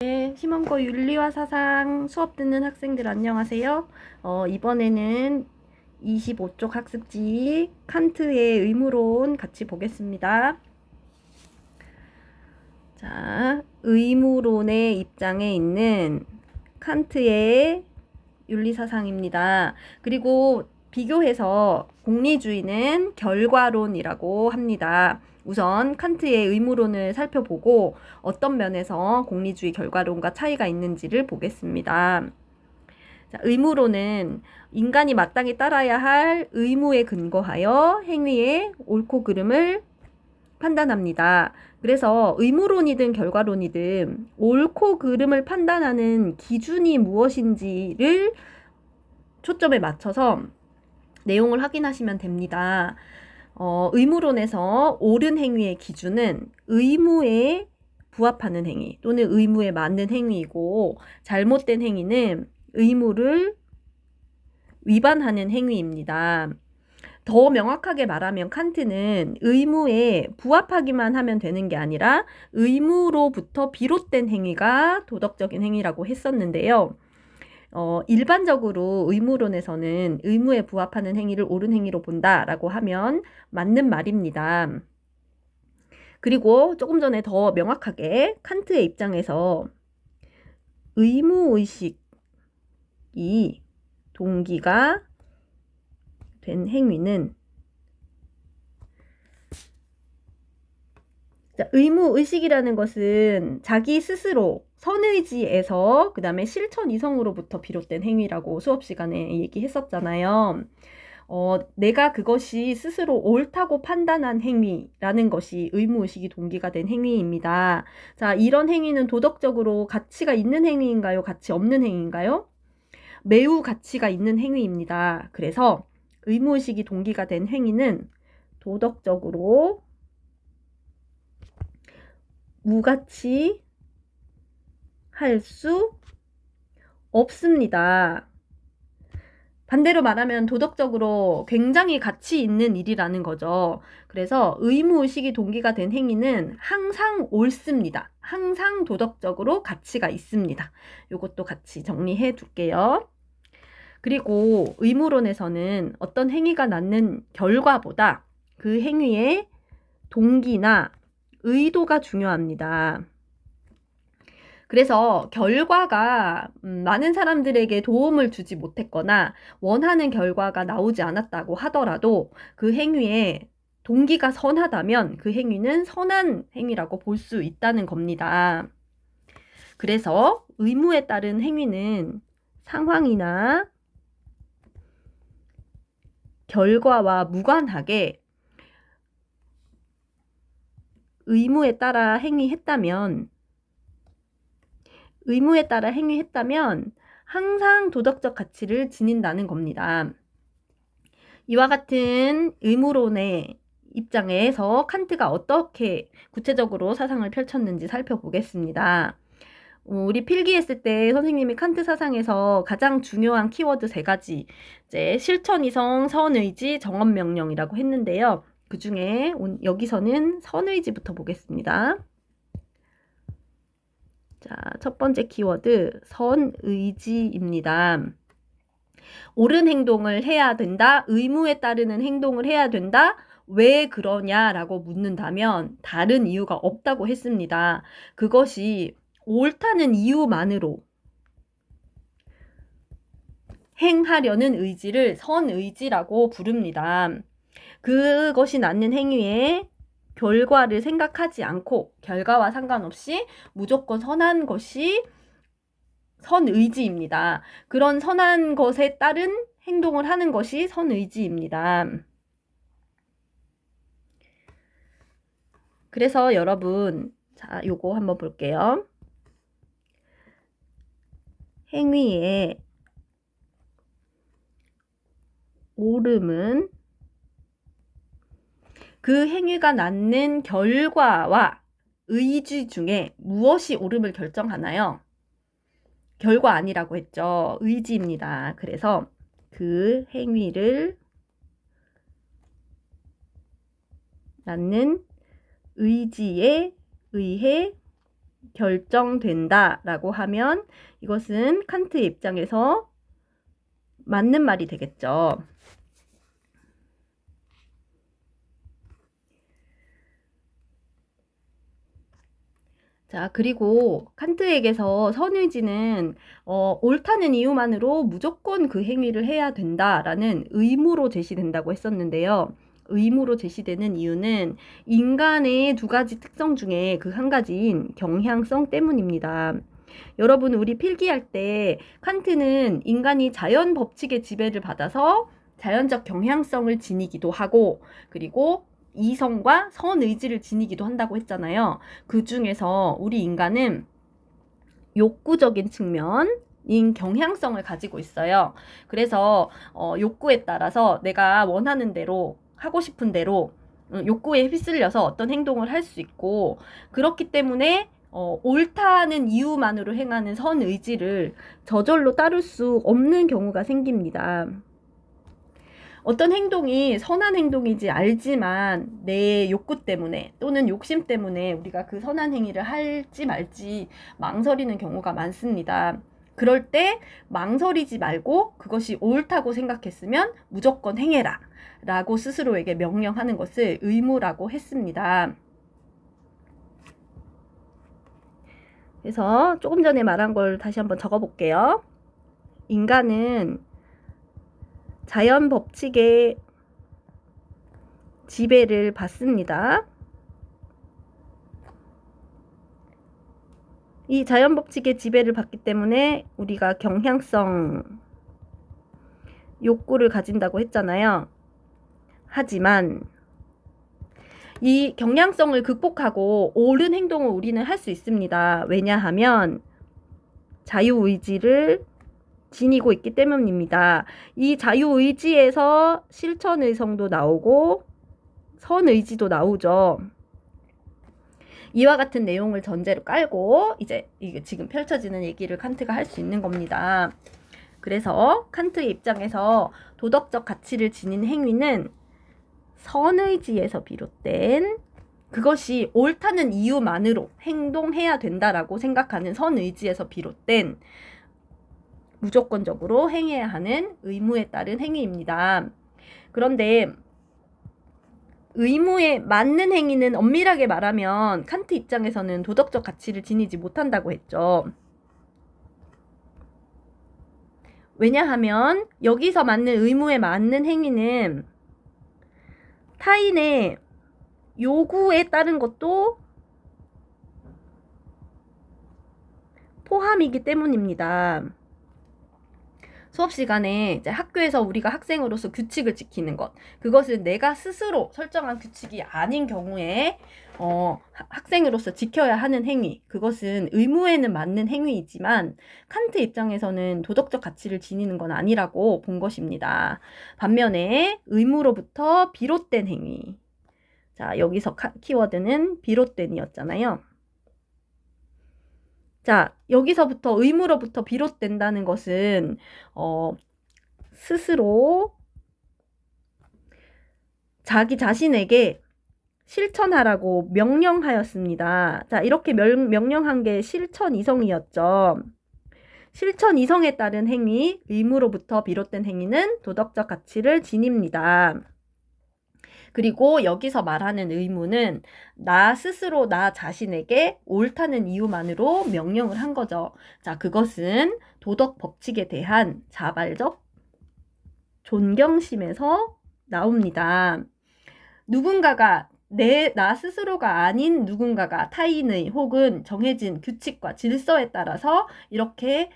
네, 심원고 윤리와 사상 수업 듣는 학생들 안녕하세요. 이번에는 25쪽 학습지 칸트의 의무론 같이 보겠습니다. 자, 의무론의 입장에 있는 칸트의 윤리사상입니다. 그리고 비교해서 공리주의는 결과론이라고 합니다. 우선 칸트의 의무론을 살펴보고 어떤 면에서 공리주의 결과론과 차이가 있는지를 보겠습니다. 자, 의무론은 인간이 마땅히 따라야 할 의무에 근거하여 행위의 옳고 그름을 판단합니다. 그래서 의무론이든 결과론이든 옳고 그름을 판단하는 기준이 무엇인지를 초점에 맞춰서 내용을 확인하시면 됩니다. 의무론에서 옳은 행위의 기준은 의무에 부합하는 행위 또는 의무에 맞는 행위이고, 잘못된 행위는 의무를 위반하는 행위입니다. 더 명확하게 말하면 칸트는 의무에 부합하기만 하면 되는 게 아니라 의무로부터 비롯된 행위가 도덕적인 행위라고 했었는데요. 일반적으로 의무론에서는 의무에 부합하는 행위를 옳은 행위로 본다라고 하면 맞는 말입니다. 그리고 조금 전에 더 명확하게 칸트의 입장에서 의무의식이 동기가 된 행위는, 의무의식이라는 것은 자기 스스로 선의지에서 그 다음에 실천 이성으로부터 비롯된 행위라고 수업 시간에 얘기했었잖아요. 내가 그것이 스스로 옳다고 판단한 행위라는 것이 의무의식이 동기가 된 행위입니다. 자, 이런 행위는 도덕적으로 가치가 있는 행위인가요? 가치 없는 행위인가요? 매우 가치가 있는 행위입니다. 그래서 의무의식이 동기가 된 행위는 도덕적으로 무가치 할 수 없습니다. 반대로 말하면 도덕적으로 굉장히 가치 있는 일이라는 거죠. 그래서 의무의식이 동기가 된 행위는 항상 옳습니다. 항상 도덕적으로 가치가 있습니다. 이것도 같이 정리해 둘게요. 그리고 의무론에서는 어떤 행위가 낳는 결과보다 그 행위의 동기나 의도가 중요합니다. 그래서 결과가 많은 사람들에게 도움을 주지 못했거나 원하는 결과가 나오지 않았다고 하더라도 그 행위에 동기가 선하다면 그 행위는 선한 행위라고 볼 수 있다는 겁니다. 그래서 의무에 따른 행위는 상황이나 결과와 무관하게 의무에 따라 행위했다면 항상 도덕적 가치를 지닌다는 겁니다. 이와 같은 의무론의 입장에서 칸트가 어떻게 구체적으로 사상을 펼쳤는지 살펴보겠습니다. 우리 필기했을 때 선생님이 칸트 사상에서 가장 중요한 키워드 3가지, 이제 실천이성, 선의지, 정언명령이라고 했는데요. 그 중에 여기서는 선의지부터 보겠습니다. 자, 첫 번째 키워드 선의지입니다. 옳은 행동을 해야 된다, 의무에 따르는 행동을 해야 된다, 왜 그러냐라고 묻는다면 다른 이유가 없다고 했습니다. 그것이 옳다는 이유만으로 행하려는 의지를 선의지라고 부릅니다. 그것이 낳는 행위에 결과를 생각하지 않고 결과와 상관없이 무조건 선한 것이 선의지입니다. 그런 선한 것에 따른 행동을 하는 것이 선의지입니다. 그래서 여러분, 자, 요거 한번 볼게요. 행위의 옳음은 그 행위가 낳는 결과와 의지 중에 무엇이 옳음을 결정하나요? 결과 아니라고 했죠. 의지입니다. 그래서 그 행위를 낳는 의지에 의해 결정된다라고 하면 이것은 칸트의 입장에서 맞는 말이 되겠죠. 자, 그리고 칸트에게서 선의지는 옳다는 이유만으로 무조건 그 행위를 해야 된다라는 의무로 제시된다고 했었는데요. 의무로 제시되는 이유는 인간의 두 가지 특성 중에 그 한 가지인 경향성 때문입니다. 여러분, 우리 필기할 때 칸트는 인간이 자연 법칙의 지배를 받아서 자연적 경향성을 지니기도 하고, 그리고 이성과 선의지를 지니기도 한다고 했잖아요. 그 중에서 우리 인간은 욕구적인 측면인 경향성을 가지고 있어요. 그래서 욕구에 따라서 내가 원하는 대로 하고 싶은 대로 욕구에 휩쓸려서 어떤 행동을 할 수 있고, 그렇기 때문에 옳다는 이유만으로 행하는 선의지를 저절로 따를 수 없는 경우가 생깁니다. 어떤 행동이 선한 행동인지 알지만 내 욕구 때문에 또는 욕심 때문에 우리가 그 선한 행위를 할지 말지 망설이는 경우가 많습니다. 그럴 때 망설이지 말고 그것이 옳다고 생각했으면 무조건 행해라 라고 스스로에게 명령하는 것을 의무라고 했습니다. 그래서 조금 전에 말한 걸 다시 한번 적어볼게요. 인간은 자연 법칙의 지배를 받습니다. 이 자연 법칙의 지배를 받기 때문에 우리가 경향성 욕구를 가진다고 했잖아요. 하지만 이 경향성을 극복하고 옳은 행동을 우리는 할 수 있습니다. 왜냐하면 자유의지를 지니고 있기 때문입니다. 이 자유의지에서 실천의성도 나오고 선의지도 나오죠. 이와 같은 내용을 전제로 깔고 이제 지금 펼쳐지는 얘기를 칸트가 할 수 있는 겁니다. 그래서 칸트의 입장에서 도덕적 가치를 지닌 행위는 선의지에서 비롯된, 그것이 옳다는 이유만으로 행동해야 된다라고 생각하는 선의지에서 비롯된 무조건적으로 행해야 하는 의무에 따른 행위입니다. 그런데 의무에 맞는 행위는 엄밀하게 말하면 칸트 입장에서는 도덕적 가치를 지니지 못한다고 했죠. 왜냐하면 여기서 맞는 의무에 맞는 행위는 타인의 요구에 따른 것도 포함이기 때문입니다. 수업 시간에 이제 학교에서 우리가 학생으로서 규칙을 지키는 것, 그것은 내가 스스로 설정한 규칙이 아닌 경우에 학생으로서 지켜야 하는 행위, 그것은 의무에는 맞는 행위이지만 칸트 입장에서는 도덕적 가치를 지니는 건 아니라고 본 것입니다. 반면에 의무로부터 비롯된 행위, 자, 여기서 키워드는 비롯된이었잖아요. 자, 여기서부터 의무로부터 비롯된다는 것은 스스로 자기 자신에게 실천하라고 명령하였습니다. 자, 이렇게 명령한 게 실천이성이었죠. 실천이성에 따른 행위, 의무로부터 비롯된 행위는 도덕적 가치를 지닙니다. 그리고 여기서 말하는 의무는 나 스스로 나 자신에게 옳다는 이유만으로 명령을 한 거죠. 자, 그것은 도덕 법칙에 대한 자발적 존경심에서 나옵니다. 누군가가 나 스스로가 아닌 누군가가 타인의 혹은 정해진 규칙과 질서에 따라서 이렇게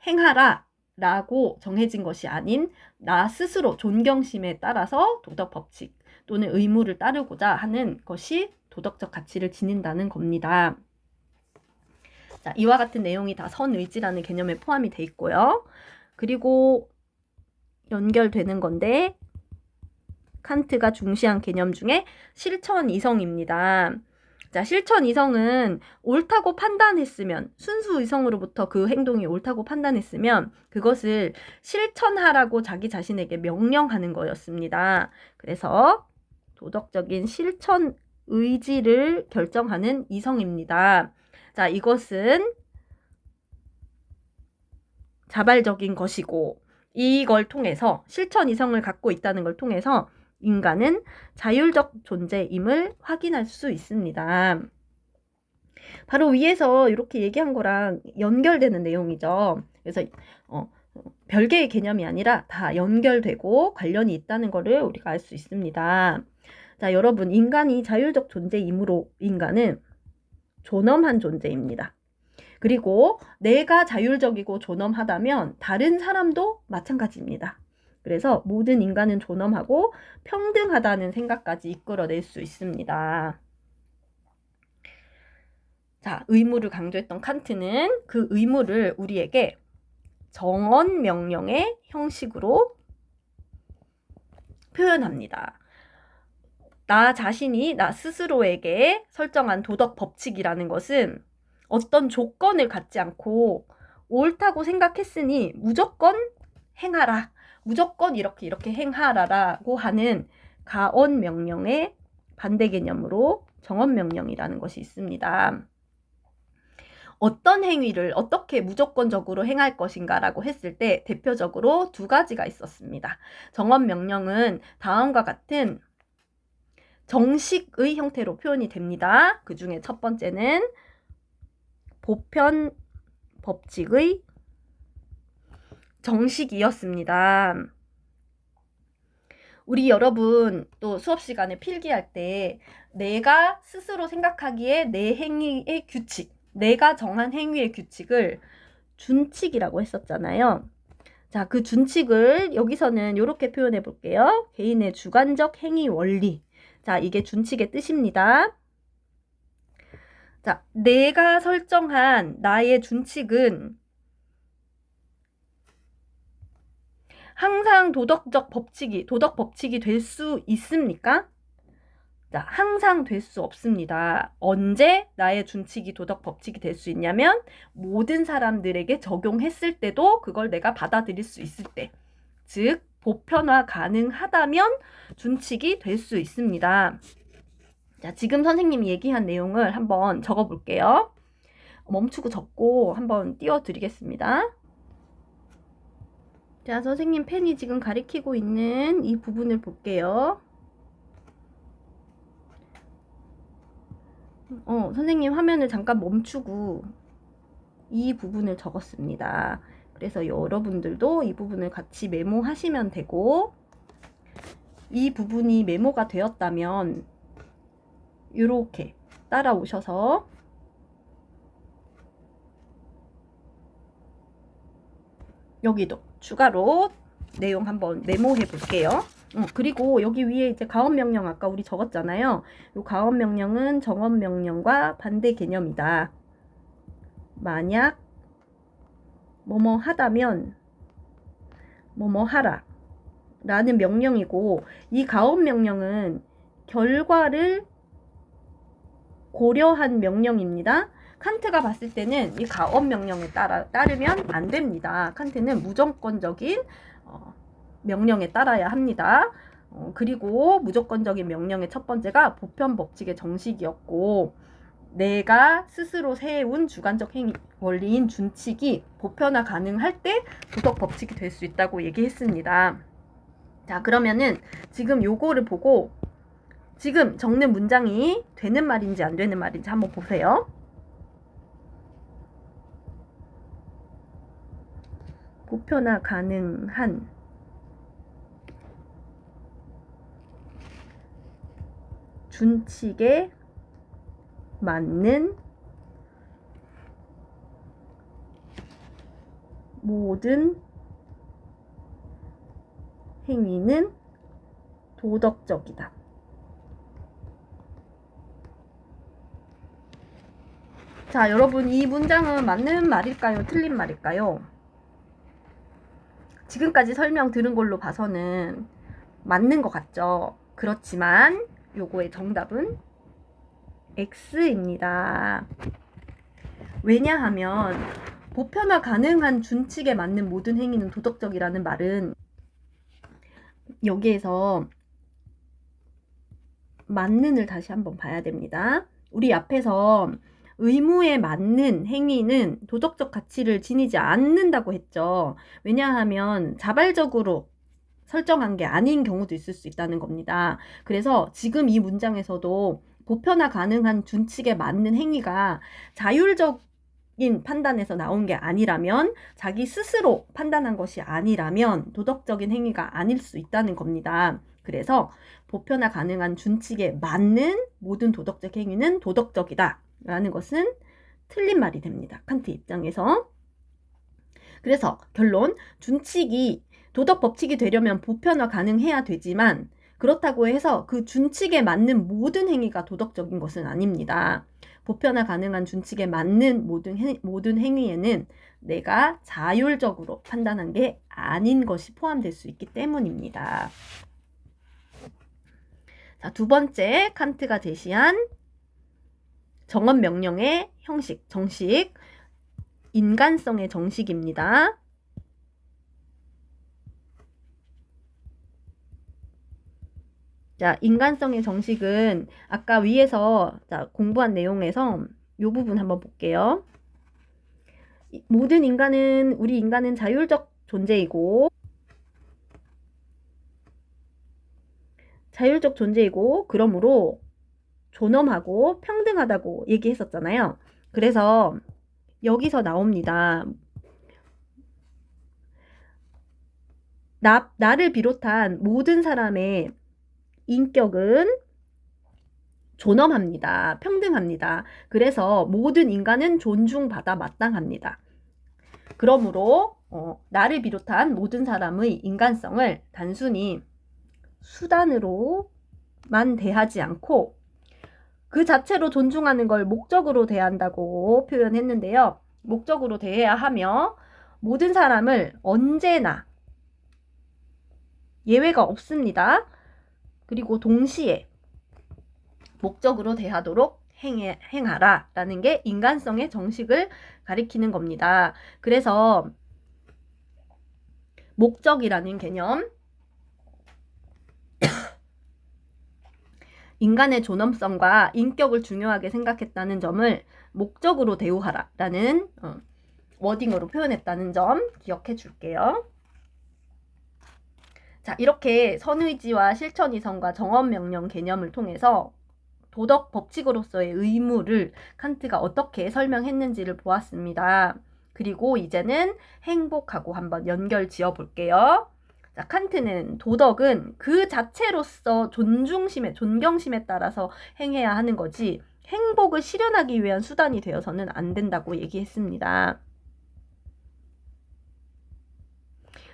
행하라 라고 정해진 것이 아닌 나 스스로 존경심에 따라서 도덕 법칙 또는 의무를 따르고자 하는 것이 도덕적 가치를 지닌다는 겁니다. 자, 이와 같은 내용이 다 선의지라는 개념에 포함이 돼 있고요. 그리고 연결되는 건데 칸트가 중시한 개념 중에 실천이성입니다. 자, 실천이성은 옳다고 판단했으면, 순수의성으로부터 그 행동이 옳다고 판단했으면 그것을 실천하라고 자기 자신에게 명령하는 거였습니다. 그래서 도덕적인 실천 의지를 결정하는 이성입니다. 자, 이것은 자발적인 것이고, 이걸 통해서 실천 이성을 갖고 있다는 걸 통해서 인간은 자율적 존재임을 확인할 수 있습니다. 바로 위에서 이렇게 얘기한 거랑 연결되는 내용이죠. 그래서 별개의 개념이 아니라 다 연결되고 관련이 있다는 것을 우리가 알 수 있습니다. 자, 여러분, 인간이 자율적 존재이므로 인간은 존엄한 존재입니다. 그리고 내가 자율적이고 존엄하다면 다른 사람도 마찬가지입니다. 그래서 모든 인간은 존엄하고 평등하다는 생각까지 이끌어낼 수 있습니다. 자, 의무를 강조했던 칸트는 그 의무를 우리에게 정언 명령의 형식으로 표현합니다. 나 자신이 나 스스로에게 설정한 도덕 법칙이라는 것은 어떤 조건을 갖지 않고 옳다고 생각했으니 무조건 행하라, 무조건 이렇게 행하라라고 하는 가언 명령의 반대 개념으로 정언 명령이라는 것이 있습니다. 어떤 행위를 어떻게 무조건적으로 행할 것인가라고 했을 때 대표적으로 두 가지가 있었습니다. 정언 명령은 다음과 같은 정식의 형태로 표현이 됩니다. 그 중에 첫 번째는 보편 법칙의 정식이었습니다. 우리 여러분 또 수업 시간에 필기할 때 내가 스스로 생각하기에 내 행위의 규칙, 내가 정한 행위의 규칙을 준칙이라고 했었잖아요. 자, 그 준칙을 여기서는 이렇게 표현해 볼게요. 개인의 주관적 행위 원리. 자, 이게 준칙의 뜻입니다. 자, 내가 설정한 나의 준칙은 항상 도덕 법칙이 될 수 있습니까? 자, 항상 될 수 없습니다. 언제 나의 준칙이 도덕 법칙이 될 수 있냐면 모든 사람들에게 적용했을 때도 그걸 내가 받아들일 수 있을 때, 즉 보편화 가능하다면 준칙이 될 수 있습니다. 자, 지금 선생님이 얘기한 내용을 한번 적어볼게요. 멈추고 적고 한번 띄워드리겠습니다. 자, 선생님 펜이 지금 가리키고 있는 이 부분을 볼게요. 선생님 화면을 잠깐 멈추고 이 부분을 적었습니다. 그래서 여러분들도 이 부분을 같이 메모하시면 되고, 이 부분이 메모가 되었다면 이렇게 따라오셔서 여기도 추가로 내용 한번 메모해 볼게요. 그리고 여기 위에 이제 가언 명령 아까 우리 적었잖아요. 이 가언 명령은 정언 명령과 반대 개념이다. 만약 뭐뭐 하다면 뭐뭐 하라 라는 명령이고, 이 가언 명령은 결과를 고려한 명령입니다. 칸트가 봤을 때는 이 가언 명령에 따르면 안 됩니다. 칸트는 무조건적인 명령에 따라야 합니다. 그리고 무조건적인 명령의 첫 번째가 보편 법칙의 정식이었고, 내가 스스로 세운 주관적 행위 원리인 준칙이 보편화 가능할 때 도덕 법칙이 될 수 있다고 얘기했습니다. 자, 그러면은 지금 요거를 보고 지금 적는 문장이 되는 말인지 안 되는 말인지 한번 보세요. 보편화 가능한 준칙에 맞는 모든 행위는 도덕적이다. 자, 여러분 이 문장은 맞는 말일까요? 틀린 말일까요? 지금까지 설명 들은 걸로 봐서는 맞는 것 같죠? 그렇지만 요거의 정답은 X입니다. 왜냐하면 보편화 가능한 준칙에 맞는 모든 행위는 도덕적이라는 말은 여기에서 맞는을 다시 한번 봐야 됩니다. 우리 앞에서 의무에 맞는 행위는 도덕적 가치를 지니지 않는다고 했죠. 왜냐하면 자발적으로 설정한 게 아닌 경우도 있을 수 있다는 겁니다. 그래서 지금 이 문장에서도 보편화 가능한 준칙에 맞는 행위가 자율적인 판단에서 나온 게 아니라면, 자기 스스로 판단한 것이 아니라면 도덕적인 행위가 아닐 수 있다는 겁니다. 그래서 보편화 가능한 준칙에 맞는 모든 도덕적 행위는 도덕적이다 라는 것은 틀린 말이 됩니다. 칸트 입장에서. 그래서 결론, 준칙이 도덕 법칙이 되려면 보편화 가능해야 되지만 그렇다고 해서 그 준칙에 맞는 모든 행위가 도덕적인 것은 아닙니다. 보편화 가능한 준칙에 맞는 모든 행위에는 내가 자율적으로 판단한 게 아닌 것이 포함될 수 있기 때문입니다. 자, 두 번째, 칸트가 제시한 정언 명령의 형식, 정식, 인간성의 정식입니다. 자, 인간성의 정식은 아까 위에서 공부한 내용에서 이 부분 한번 볼게요. 모든 인간은, 우리 인간은 자율적 존재이고 그러므로 존엄하고 평등하다고 얘기했었잖아요. 그래서 여기서 나옵니다. 나를 비롯한 모든 사람의 인격은 존엄합니다. 평등합니다. 그래서 모든 인간은 존중받아 마땅합니다. 그러므로 나를 비롯한 모든 사람의 인간성을 단순히 수단으로만 대하지 않고 그 자체로 존중하는 걸 목적으로 대한다고 표현했는데요. 목적으로 대해야 하며 모든 사람을 언제나 예외가 없습니다. 그리고 동시에 목적으로 대하도록 행하라 라는 게 인간성의 정식을 가리키는 겁니다. 그래서 목적이라는 개념, 인간의 존엄성과 인격을 중요하게 생각했다는 점을 목적으로 대우하라 라는 워딩으로 표현했다는 점 기억해 줄게요. 자, 이렇게 선의지와 실천이성과 정언명령 개념을 통해서 도덕 법칙으로서의 의무를 칸트가 어떻게 설명했는지를 보았습니다. 그리고 이제는 행복하고 한번 연결 지어 볼게요. 자, 칸트는 도덕은 그 자체로서 존경심에 따라서 행해야 하는 거지 행복을 실현하기 위한 수단이 되어서는 안 된다고 얘기했습니다.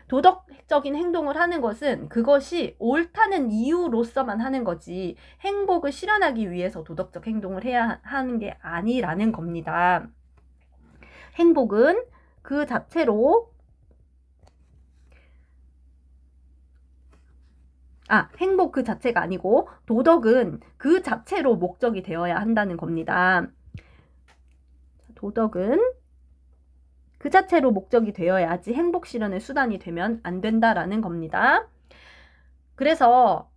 도덕적인 행동을 하는 것은 그것이 옳다는 이유로서만 하는 거지 행복을 실현하기 위해서 도덕적 행동을 해야 하는 게 아니라는 겁니다. 행복은 그 자체로 행복 그 자체가 아니고 도덕은 그 자체로 목적이 되어야 한다는 겁니다. 도덕은 그 자체로 목적이 되어야지 행복 실현의 수단이 되면 안 된다라는 겁니다. 그래서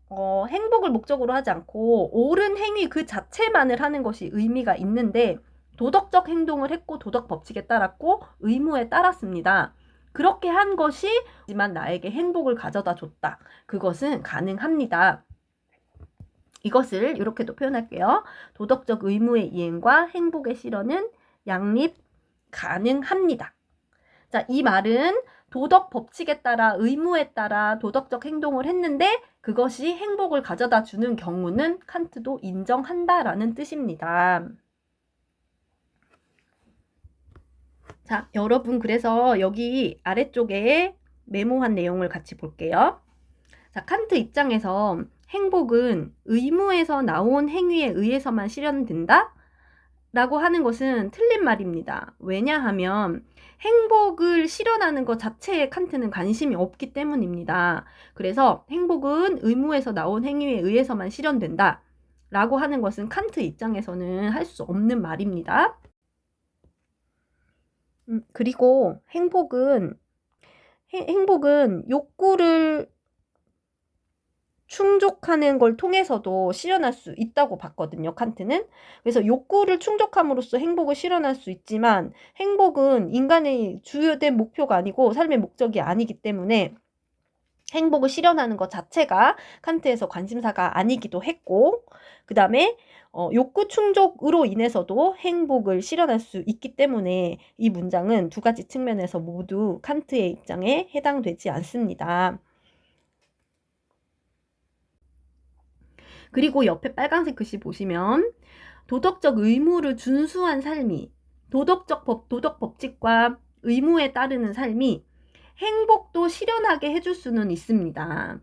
행복을 목적으로 하지 않고 옳은 행위 그 자체만을 하는 것이 의미가 있는데 도덕적 행동을 했고 도덕 법칙에 따랐고 의무에 따랐습니다. 그렇게 한 것이 하지만 나에게 행복을 가져다 줬다. 그것은 가능합니다. 이것을 이렇게도 표현할게요. 도덕적 의무의 이행과 행복의 실현은 양립 가능합니다. 자, 이 말은 도덕 법칙에 따라 의무에 따라 도덕적 행동을 했는데 그것이 행복을 가져다 주는 경우는 칸트도 인정한다라는 뜻입니다. 자, 여러분 그래서 여기 아래쪽에 메모한 내용을 같이 볼게요. 자, 칸트 입장에서 행복은 의무에서 나온 행위에 의해서만 실현된다? 라고 하는 것은 틀린 말입니다. 왜냐하면 행복을 실현하는 것 자체에 칸트는 관심이 없기 때문입니다. 그래서 행복은 의무에서 나온 행위에 의해서만 실현된다 라고 하는 것은 칸트 입장에서는 할 수 없는 말입니다. 그리고 행복은 욕구를 충족하는 걸 통해서도 실현할 수 있다고 봤거든요, 칸트는. 그래서 욕구를 충족함으로써 행복을 실현할 수 있지만 행복은 인간의 주요된 목표가 아니고 삶의 목적이 아니기 때문에 행복을 실현하는 것 자체가 칸트에서 관심사가 아니기도 했고, 그 다음에 욕구 충족으로 인해서도 행복을 실현할 수 있기 때문에 이 문장은 두 가지 측면에서 모두 칸트의 입장에 해당되지 않습니다. 그리고 옆에 빨간색 글씨 보시면 도덕적 의무를 준수한 삶이 도덕 법칙과 의무에 따르는 삶이 행복도 실현하게 해줄 수는 있습니다.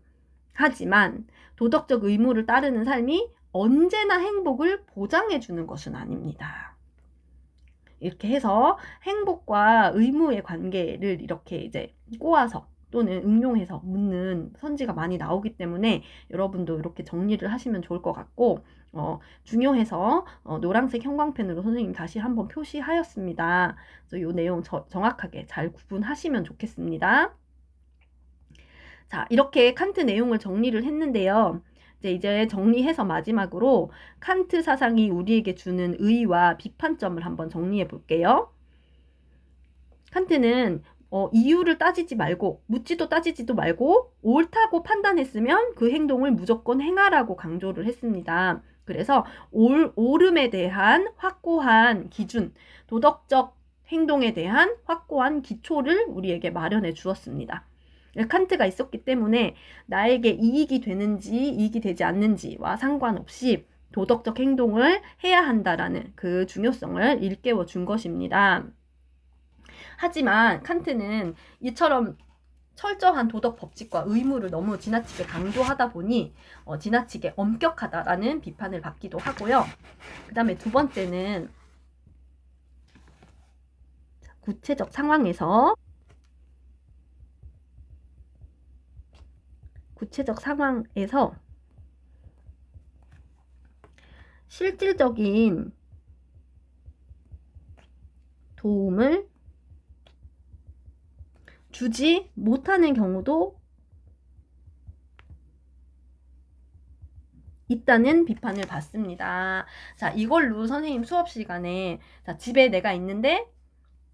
하지만 도덕적 의무를 따르는 삶이 언제나 행복을 보장해 주는 것은 아닙니다. 이렇게 해서 행복과 의무의 관계를 이렇게 이제 꼬아서 또는 응용해서 묻는 선지가 많이 나오기 때문에 여러분도 이렇게 정리를 하시면 좋을 것 같고, 중요해서 노란색 형광펜으로 선생님 다시 한번 표시하였습니다. 그래서 이 내용 정확하게 잘 구분하시면 좋겠습니다. 자, 이렇게 칸트 내용을 정리를 했는데요. 이제 정리해서 마지막으로 칸트 사상이 우리에게 주는 의의와 비판점을 한번 정리해 볼게요. 칸트는 이유를 따지지 말고 묻지도 따지지도 말고 옳다고 판단했으면 그 행동을 무조건 행하라고 강조를 했습니다. 그래서 옳음에 대한 확고한 기준, 도덕적 행동에 대한 확고한 기초를 우리에게 마련해 주었습니다. 칸트가 있었기 때문에 나에게 이익이 되는지 이익이 되지 않는지와 상관없이 도덕적 행동을 해야 한다라는 그 중요성을 일깨워 준 것입니다. 하지만 칸트는 이처럼 철저한 도덕 법칙과 의무를 너무 지나치게 강조하다 보니 지나치게 엄격하다라는 비판을 받기도 하고요. 그 다음에 두 번째는 구체적 상황에서 실질적인 도움을 주지 못하는 경우도 있다는 비판을 받습니다. 자, 이걸로 선생님 수업 시간에 집에 내가 있는데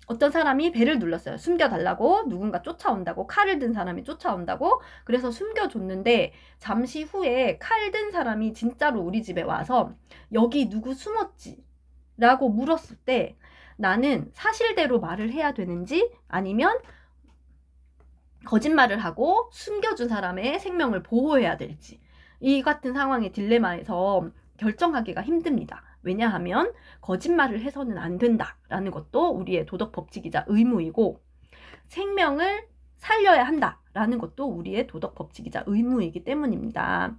어떤 사람이 벨을 눌렀어요. 숨겨달라고. 누군가 쫓아온다고. 칼을 든 사람이 쫓아온다고. 그래서 숨겨줬는데 잠시 후에 칼 든 사람이 진짜로 우리 집에 와서 여기 누구 숨었지? 라고 물었을 때 나는 사실대로 말을 해야 되는지 아니면 거짓말을 하고 숨겨준 사람의 생명을 보호해야 될지, 이 같은 상황의 딜레마에서 결정하기가 힘듭니다. 왜냐하면 거짓말을 해서는 안 된다라는 것도 우리의 도덕 법칙이자 의무이고, 생명을 살려야 한다라는 것도 우리의 도덕 법칙이자 의무이기 때문입니다.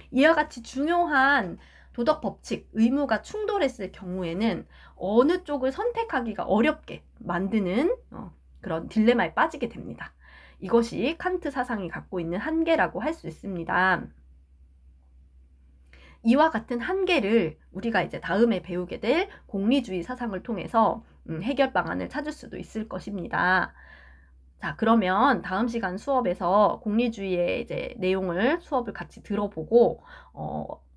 이와 같이 중요한 도덕 법칙, 의무가 충돌했을 경우에는 어느 쪽을 선택하기가 어렵게 만드는 그런 딜레마에 빠지게 됩니다. 이것이 칸트 사상이 갖고 있는 한계라고 할 수 있습니다. 이와 같은 한계를 우리가 이제 다음에 배우게 될 공리주의 사상을 통해서 해결 방안을 찾을 수도 있을 것입니다. 자, 그러면 다음 시간 수업에서 공리주의의 이제 내용을 수업을 같이 들어보고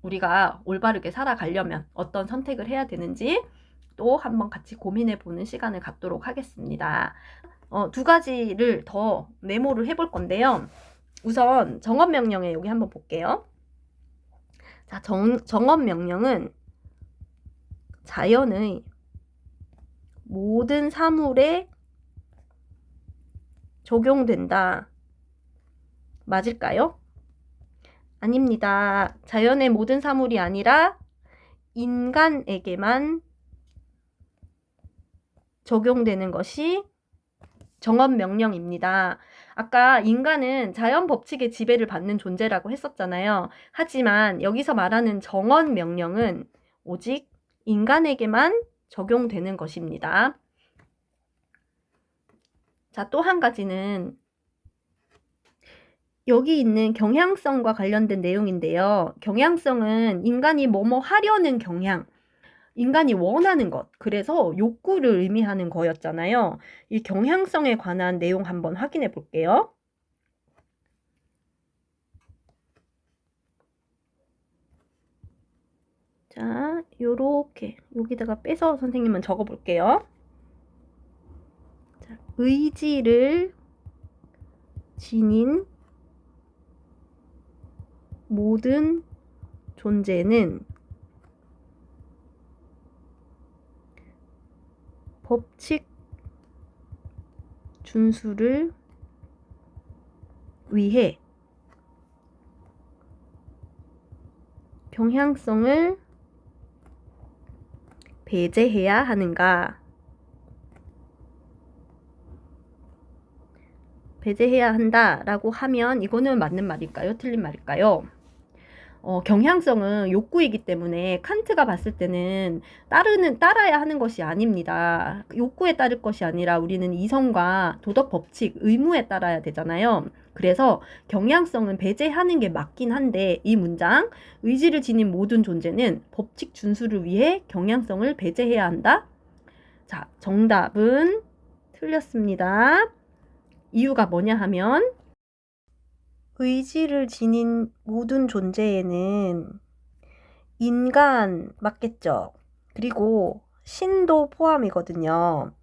우리가 올바르게 살아가려면 어떤 선택을 해야 되는지 또 한번 같이 고민해 보는 시간을 갖도록 하겠습니다. 두 가지를 더 메모를 해볼 건데요. 우선 정언명령에 여기 한번 볼게요. 자, 정언명령은 자연의 모든 사물에 적용된다. 맞을까요? 아닙니다. 자연의 모든 사물이 아니라 인간에게만 적용되는 것이 정언명령입니다. 아까 인간은 자연 법칙의 지배를 받는 존재라고 했었잖아요. 하지만 여기서 말하는 정언명령은 오직 인간에게만 적용되는 것입니다. 자, 또 한 가지는 여기 있는 경향성과 관련된 내용인데요. 경향성은 인간이 뭐뭐 하려는 경향, 인간이 원하는 것, 그래서 욕구를 의미하는 거였잖아요. 이 경향성에 관한 내용 한번 확인해 볼게요. 자, 요렇게 여기다가 빼서 선생님은 적어 볼게요. 자, 의지를 지닌 모든 존재는 법칙 준수를 위해 경향성을 배제해야 하는가? 배제해야 한다라고 하면 이거는 맞는 말일까요? 틀린 말일까요? 경향성은 욕구이기 때문에 칸트가 봤을 때는 따라야 하는 것이 아닙니다. 욕구에 따를 것이 아니라 우리는 이성과 도덕 법칙, 의무에 따라야 되잖아요. 그래서 경향성은 배제하는 게 맞긴 한데 이 문장 의지를 지닌 모든 존재는 법칙 준수를 위해 경향성을 배제해야 한다. 자, 정답은 틀렸습니다. 이유가 뭐냐 하면 의지를 지닌 모든 존재에는 인간 맞겠죠? 그리고 신도 포함이거든요.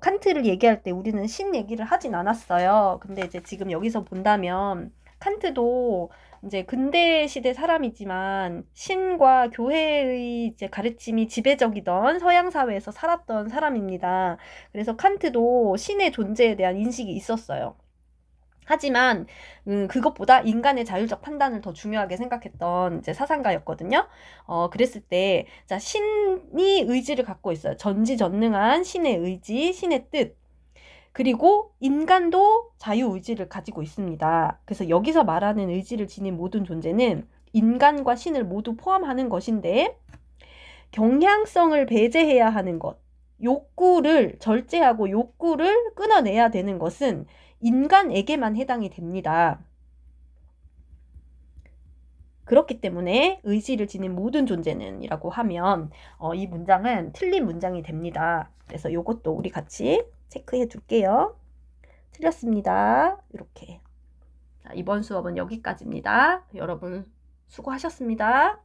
칸트를 얘기할 때 우리는 신 얘기를 하진 않았어요. 근데 이제 지금 여기서 본다면 칸트도 이제 근대 시대 사람이지만 신과 교회의 이제 가르침이 지배적이던 서양 사회에서 살았던 사람입니다. 그래서 칸트도 신의 존재에 대한 인식이 있었어요. 하지만 그것보다 인간의 자율적 판단을 더 중요하게 생각했던 이제 사상가였거든요. 그랬을 때 자, 신이 의지를 갖고 있어요. 전지전능한 신의 의지, 신의 뜻. 그리고 인간도 자유의지를 가지고 있습니다. 그래서 여기서 말하는 의지를 지닌 모든 존재는 인간과 신을 모두 포함하는 것인데 경향성을 배제해야 하는 것, 욕구를 절제하고 욕구를 끊어내야 되는 것은 인간에게만 해당이 됩니다. 그렇기 때문에 의지를 지닌 모든 존재는 이라고 하면 이 문장은 틀린 문장이 됩니다. 그래서 이것도 우리 같이 체크해 둘게요. 틀렸습니다. 이렇게. 자, 이번 수업은 여기까지입니다. 여러분 수고하셨습니다.